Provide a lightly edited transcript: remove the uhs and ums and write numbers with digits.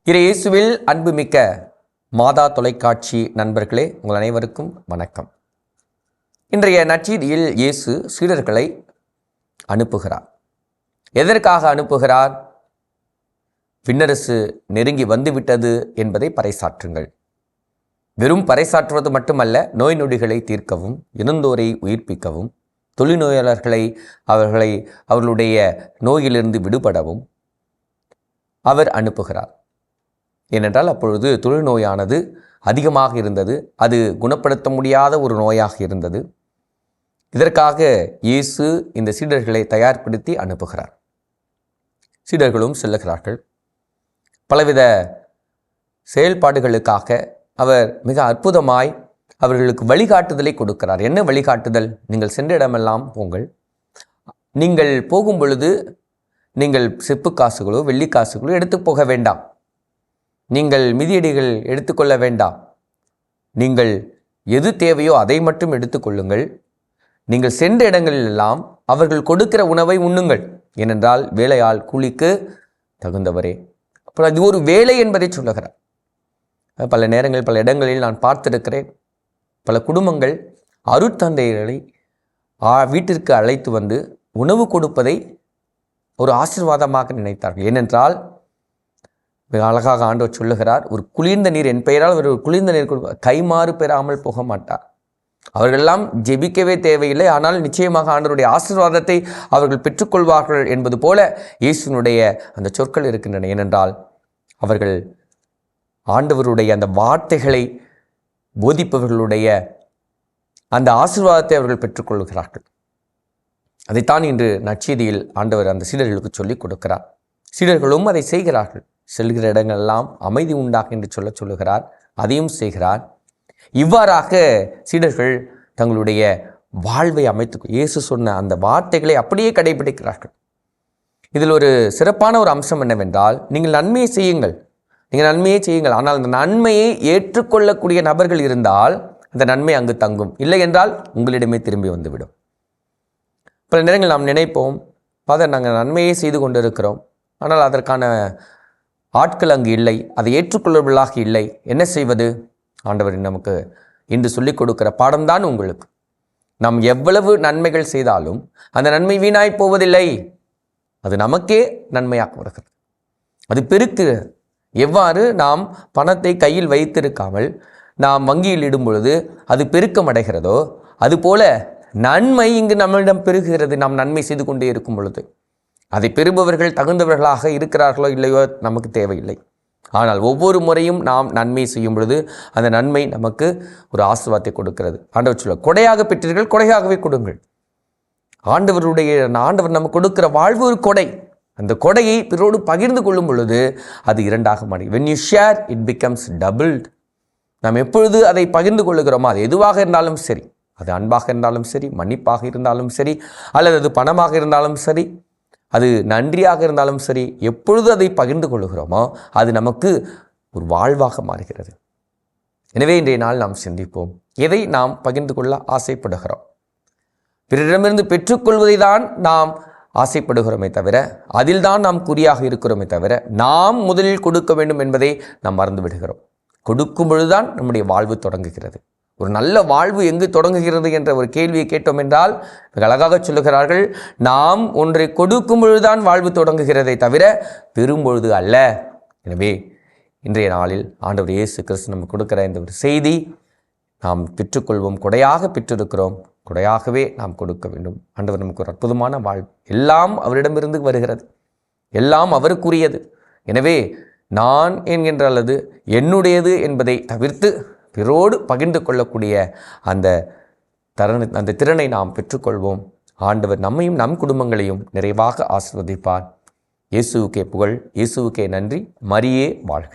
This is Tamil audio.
இயேசுவில் அன்புமிக்க மாதா தொலைக்காட்சி நண்பர்களே, உங்கள் அனைவருக்கும் வணக்கம். இன்றைய நற்செய்தியில் இயேசு சீடர்களை அனுப்புகிறார். எதற்காக அனுப்புகிறார்? விண்ணரசு நெருங்கி வந்துவிட்டது என்பதை பறைசாற்றுங்கள். வெறும் பறைசாற்றுவது மட்டுமல்ல, நோய் நொடிகளை தீர்க்கவும், இறந்தோரை உயிர்ப்பிக்கவும், தொழுநோயாளர்களை அவர்களுடைய நோயிலிருந்து விடுபடவும் அவர் அனுப்புகிறார். ஏனென்றால் அப்பொழுது தொழுநோயானது அதிகமாக இருந்தது. அது குணப்படுத்த முடியாத ஒரு நோயாக இருந்தது. இதற்காக இயேசு இந்த சீடர்களை தயார்படுத்தி அனுப்புகிறார். சீடர்களும் செல்லுகிறார்கள். பலவித செயல்பாடுகளுக்காக அவர் மிக அற்புதமாய் அவர்களுக்கு வழிகாட்டுதலை கொடுக்கிறார். என்ன வழிகாட்டுதல்? நீங்கள் சென்ற இடமெல்லாம் போங்கள். நீங்கள் போகும் பொழுது நீங்கள் செப்பு காசுகளோ வெள்ளி காசுகளோ எடுத்து போக வேண்டாம். நீங்கள் மிதியடிகள் எடுத்துக்கொள்ள வேண்டாம். நீங்கள் எது தேவையோ அதை மட்டும் எடுத்துக்கொள்ளுங்கள். நீங்கள் சென்ற இடங்களிலெல்லாம் அவர்கள் கொடுக்கிற உணவை உண்ணுங்கள். ஏனென்றால் வேலையாள் கூலிக்கு தகுந்தவரே. அப்புறம் அது ஒரு வேலை என்பதை சொல்லுகிறார். பல நேரங்களில் பல இடங்களில் நான் பார்த்திருக்கிறேன். பல குடும்பங்கள் அருட்தந்தையர்களை வீட்டிற்கு அழைத்து வந்து உணவு கொடுப்பதை ஒரு ஆசீர்வாதமாக நினைத்தார்கள். ஏனென்றால் மிக அழகாக ஆண்டவர் சொல்லுகிறார், ஒரு குளிர்ந்த நீர், என் பெயரால் அவர் ஒரு குளிர்ந்த நீர் கைமாறு பெறாமல் போக மாட்டார். அவர்களெல்லாம் ஜெபிக்கவே தேவையில்லை, ஆனால் நிச்சயமாக ஆண்டவருடைய ஆசீர்வாதத்தை அவர்கள் பெற்றுக்கொள்வார்கள் என்பது போல இயேசுனுடைய அந்த சொற்கள் இருக்கின்றன. ஏனென்றால் அவர்கள் ஆண்டவருடைய அந்த வார்த்தைகளை போதிப்பவர்களுடைய அந்த ஆசீர்வாதத்தை அவர்கள் பெற்றுக்கொள்கிறார்கள். அதைத்தான் இன்று நற்செய்தியில் ஆண்டவர் அந்த சீடர்களுக்கு சொல்லிக் கொடுக்கிறார். சீடர்களும் அதை செய்கிறார்கள். செல்கிற இடங்களெல்லாம் அமைதி உண்டாக என்று சொல்லுகிறார். அதையும் செய்கிறார். இவ்வாறாக சீடர்கள் தங்களுடைய வாழ்வை அமைத்து இயேசு சொன்ன அந்த வார்த்தைகளை அப்படியே கடைபிடிக்கிறார்கள். இதில் ஒரு சிறப்பான ஒரு அம்சம் என்னவென்றால், நீங்கள் நன்மையை செய்யுங்கள், நீங்கள் நன்மையை செய்யுங்கள். ஆனால் அந்த நன்மையை ஏற்றுக்கொள்ளக்கூடிய நபர்கள் இருந்தால் அந்த நன்மை அங்கு தங்கும். இல்லை என்றால் உங்களிடமே திரும்பி வந்துவிடும். பல நேரங்கள் நாம் நினைப்போம், ஃபாதர், நாங்கள் நன்மையை செய்து கொண்டிருக்கிறோம், ஆனால் அதற்கான ஆட்கள் அங்கு இல்லை, அதை ஏற்றுக்கொள்ளவர்களாக இல்லை, என்ன செய்வது? ஆண்டவர் நமக்கு இன்று சொல்லிக் கொடுக்கிற பாடம்தான் உங்களுக்கு. நாம் எவ்வளவு நன்மைகள் செய்தாலும் அந்த நன்மை வீணாய் போவதில்லை. அது நமக்கே நன்மையாக வருகிறது. அது பெருக்கு. எவ்வாறு நாம் பணத்தை கையில் வைத்திருக்காமல் நாம் வங்கியில் இடும் பொழுது அது பெருக்கம் அடைகிறதோ, அதுபோல நன்மை இங்கு நம்மளிடம் பெருகுகிறது. நாம் நன்மை செய்து கொண்டே இருக்கும் பொழுது அதை பெறுபவர்கள் தகுந்தவர்களாக இருக்கிறார்களோ இல்லையோ நமக்கு தேவையில்லை. ஆனால் ஒவ்வொரு முறையும் நாம் நன்மை செய்யும் பொழுது அந்த நன்மை நமக்கு ஒரு ஆசீர்வாதத்தை கொடுக்கிறது. ஆண்டவர் சொல்ல, கொடையாக பெற்றீர்கள், கொடையாகவே கொடுங்கள். ஆண்டவர் நமக்கு கொடுக்கிற வாழ்வு ஒரு கொடை. அந்த கொடையை பிறரோடு பகிர்ந்து கொள்ளும் பொழுது அது இரண்டாக மாறி. when you share it becomes doubled. நாம் எப்பொழுது அதை பகிர்ந்து கொள்ளுகிறோமோ, அது எதுவாக இருந்தாலும் சரி, அது அன்பாக இருந்தாலும் சரி, மன்னிப்பாக இருந்தாலும் சரி, அல்லது அது பணமாக இருந்தாலும் சரி, அது நன்றியாக இருந்தாலும் சரி, எப்பொழுது அதை பகிர்ந்து கொள்ளுகிறோமோ அது நமக்கு ஒரு வாழ்வாக மாறுகிறது. எனவே இன்றைய நாள் நாம் சிந்திப்போம், எதை நாம் பகிர்ந்து கொள்ள ஆசைப்படுகிறோம்? பிறரிடமிருந்து பெற்றுக்கொள்வதை தான் நாம் ஆசைப்படுகிறோமே தவிர, அதில் தான் நாம் குறியாக இருக்கிறோமே தவிர, நாம் முதலில் கொடுக்க வேண்டும் என்பதை நாம் மறந்து விடுகிறோம். கொடுக்கும் பொழுதுதான் நம்முடைய வாழ்வு தொடங்குகிறது. ஒரு நல்ல வாழ்வு எங்கு தொடங்குகிறது என்ற ஒரு கேள்வியை கேட்டோம் என்றால் மிக அழகாக சொல்லுகிறார்கள், நாம் ஒன்றை கொடுக்கும் பொழுதுதான் வாழ்வு தொடங்குகிறதை தவிர பெறும் பொழுது அல்ல. எனவே இன்றைய நாளில் ஆண்டவர் இயேசு கிறிஸ்து நமக்கு கொடுக்கிற இந்த ஒரு செய்தி, நாம் பெற்றுக்கொள்வோம். கொடையாக பெற்றிருக்கிறோம், கொடையாகவே நாம் கொடுக்க வேண்டும். ஆண்டவர் நமக்கு ஒரு அற்புதமான வாழ்வு. எல்லாம் அவரிடமிருந்து வருகிறது, எல்லாம் அவருக்குரியது. எனவே நான் என்கின்ற அல்லது என்னுடையது என்பதை தவிர்த்து பிறரோடு பகிர்ந்து கொள்ளக்கூடிய அந்த திறனை நாம் பெற்றுக்கொள்வோம். ஆண்டவர் நம்மையும் நம் குடும்பங்களையும் நிறைவாக ஆசீர்வதிப்பார். இயேசுவுக்கே புகழ், இயேசுவுக்கே நன்றி. மரியே வாழ்க.